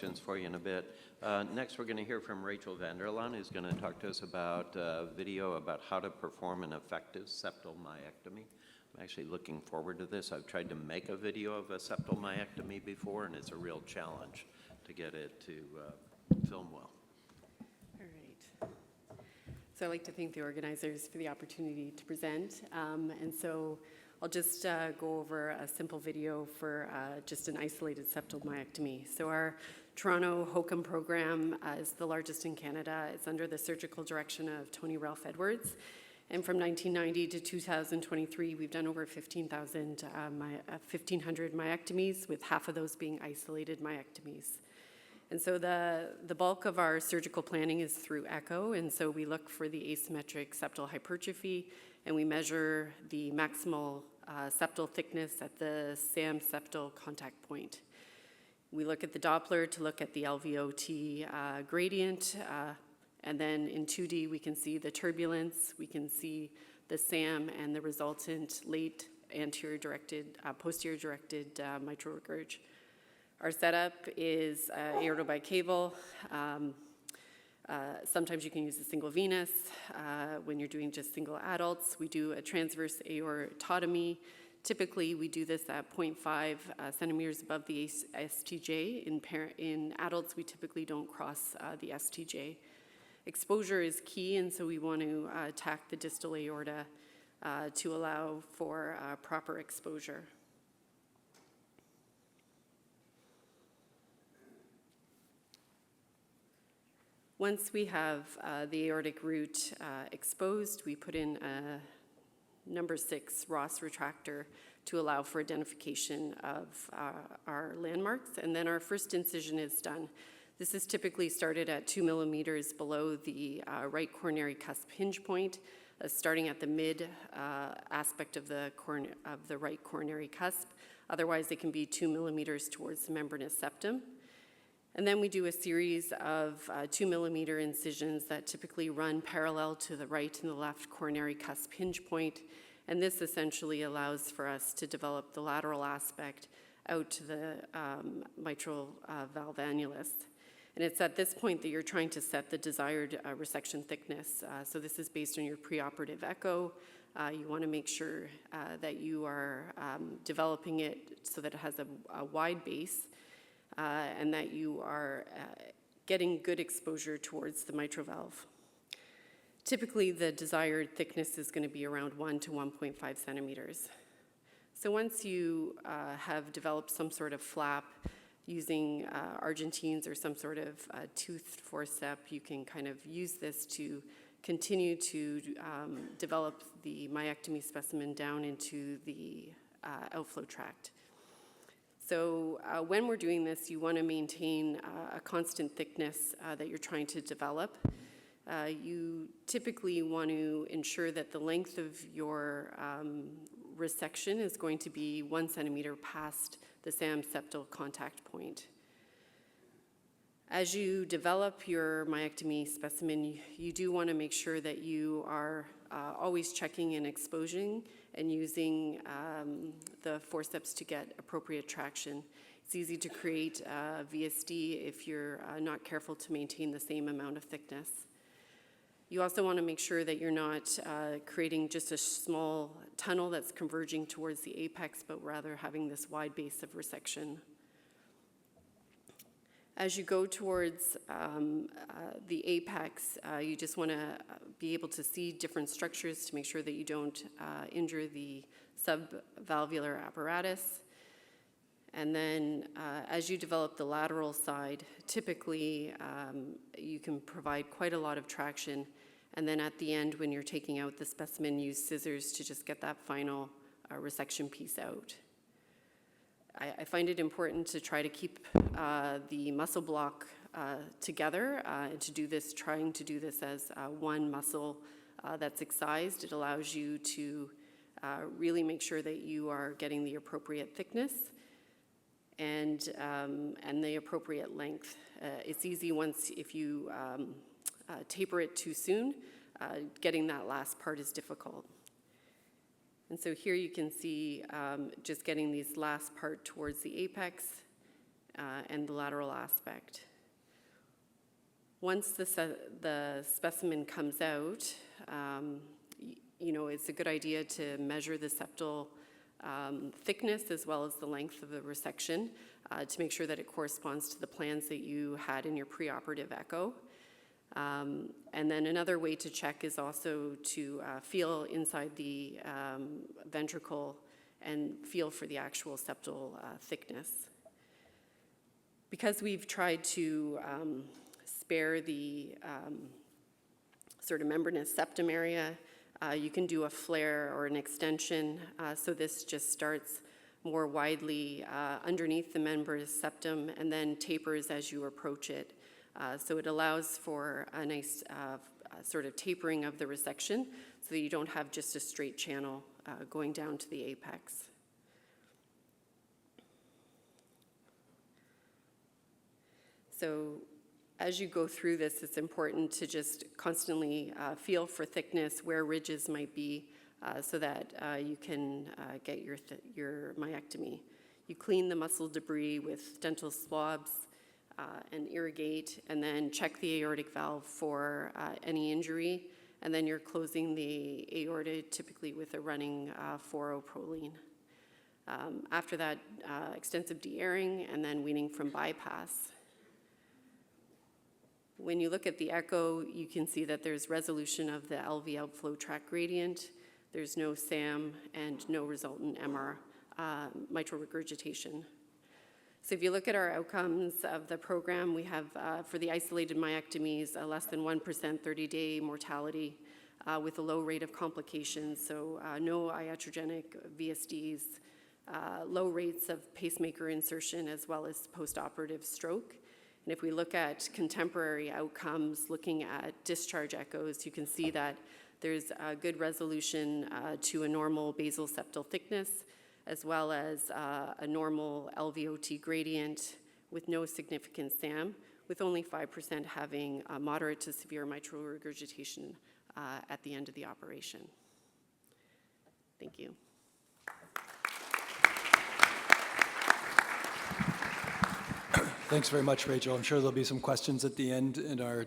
For you in a bit. Next, we're going to hear from Rachel Vanderlaan, who's going to talk to us about a video about how to perform an effective septal myectomy. I'm actually looking forward to this. I've tried to make a video of a septal myectomy before, and it's a real challenge to get it to film well. All right. So I'd like to thank the organizers for the opportunity to present. And so I'll just go over a simple video for just an isolated septal myectomy. So our Toronto HOCM program is the largest in Canada. It's under the surgical direction of Tony Ralph Edwards. And from 1990 to 2023, we've done over 1,500 myectomies, with half of those being isolated myectomies. And so the bulk of our surgical planning is through echo, and so we look for the asymmetric septal hypertrophy, and we measure the maximal septal thickness at the SAM septal contact point. We look at the Doppler to look at the LVOT gradient, and then in 2D we can see the turbulence, we can see the SAM and the resultant late anterior directed, posterior directed mitral regurg. Our setup is aortobicaval. Sometimes you can use a single venous. When you're doing just single adults, we do a transverse aortotomy. Typically, we do this at 0.5 centimeters above the STJ. In adults, we typically don't cross the STJ. Exposure is key, and so we want to attack the distal aorta to allow for proper exposure. Once we have the aortic root exposed, we put in a number 6 Ross retractor to allow for identification of our landmarks, and then our first incision is done. This is typically started at 2 millimeters below the right coronary cusp hinge point, starting at the mid aspect of the right coronary cusp. Otherwise, it can be 2 millimeters towards the membranous septum. And then we do a series of 2 millimeter incisions that typically run parallel to the right and the left coronary cusp hinge point. And this essentially allows for us to develop the lateral aspect out to the mitral valve annulus. And it's at this point that you're trying to set the desired resection thickness. So this is based on your preoperative echo. You want to make sure that you are developing it so that it has a wide base. And that you are getting good exposure towards the mitral valve. Typically, the desired thickness is going to be around 1 to 1.5 centimeters. So once you have developed some sort of flap using Argentines or some sort of toothed forceps, you can kind of use this to continue to develop the myectomy specimen down into the outflow tract. So when we're doing this, you want to maintain a constant thickness that you're trying to develop. You typically want to ensure that the length of your resection is going to be 1 centimeter past the SAM septal contact point. As you develop your myectomy specimen, you do want to make sure that you are always checking and exposing and using the forceps to get appropriate traction. It's easy to create VSD if you're not careful to maintain the same amount of thickness. You also want to make sure that you're not creating just a small tunnel that's converging towards the apex, but rather having this wide base of resection. As you go towards the apex, you just want to be able to see different structures to make sure that you don't injure the subvalvular apparatus. And then as you develop the lateral side, typically you can provide quite a lot of traction. And then at the end, when you're taking out the specimen, use scissors to just get that final resection piece out. I find it important to try to keep the muscle block together and to do this, trying to do this as one muscle that's excised. It allows you to really make sure that you are getting the appropriate thickness and the appropriate length. It's easy if you taper it too soon, getting that last part is difficult. And so here you can see just getting these last part towards the apex and the lateral aspect. Once the specimen comes out, it's a good idea to measure the septal thickness as well as the length of the resection to make sure that it corresponds to the plans that you had in your preoperative echo. And then another way to check is also to feel inside the ventricle and feel for the actual septal thickness. Because we've tried to spare the sort of membranous septum area, you can do a flare or an extension. So this just starts more widely underneath the membranous septum and then tapers as you approach it. So it allows for a nice sort of tapering of the resection so that you don't have just a straight channel going down to the apex. So as you go through this, it's important to just constantly feel for thickness, where ridges might be, so that you can get your myectomy. You clean the muscle debris with dental swabs and irrigate, and then check the aortic valve for any injury, and then you're closing the aorta typically with a running 4-O-proline. After that, extensive de-airing and then weaning from bypass. When you look at the echo, you can see that there's resolution of the LV outflow tract gradient. There's no SAM and no resultant MR, mitral regurgitation. So if you look at our outcomes of the program, we have, for the isolated myectomies, a less than 1% 30-day mortality with a low rate of complications, so no iatrogenic VSDs, low rates of pacemaker insertion, as well as postoperative stroke. And if we look at contemporary outcomes, looking at discharge echoes, you can see that there's a good resolution to a normal basal septal thickness, as well as a normal LVOT gradient with no significant SAM, with only 5% having moderate to severe mitral regurgitation at the end of the operation. Thank you. Thanks very much, Rachel. I'm sure there'll be some questions at the end in our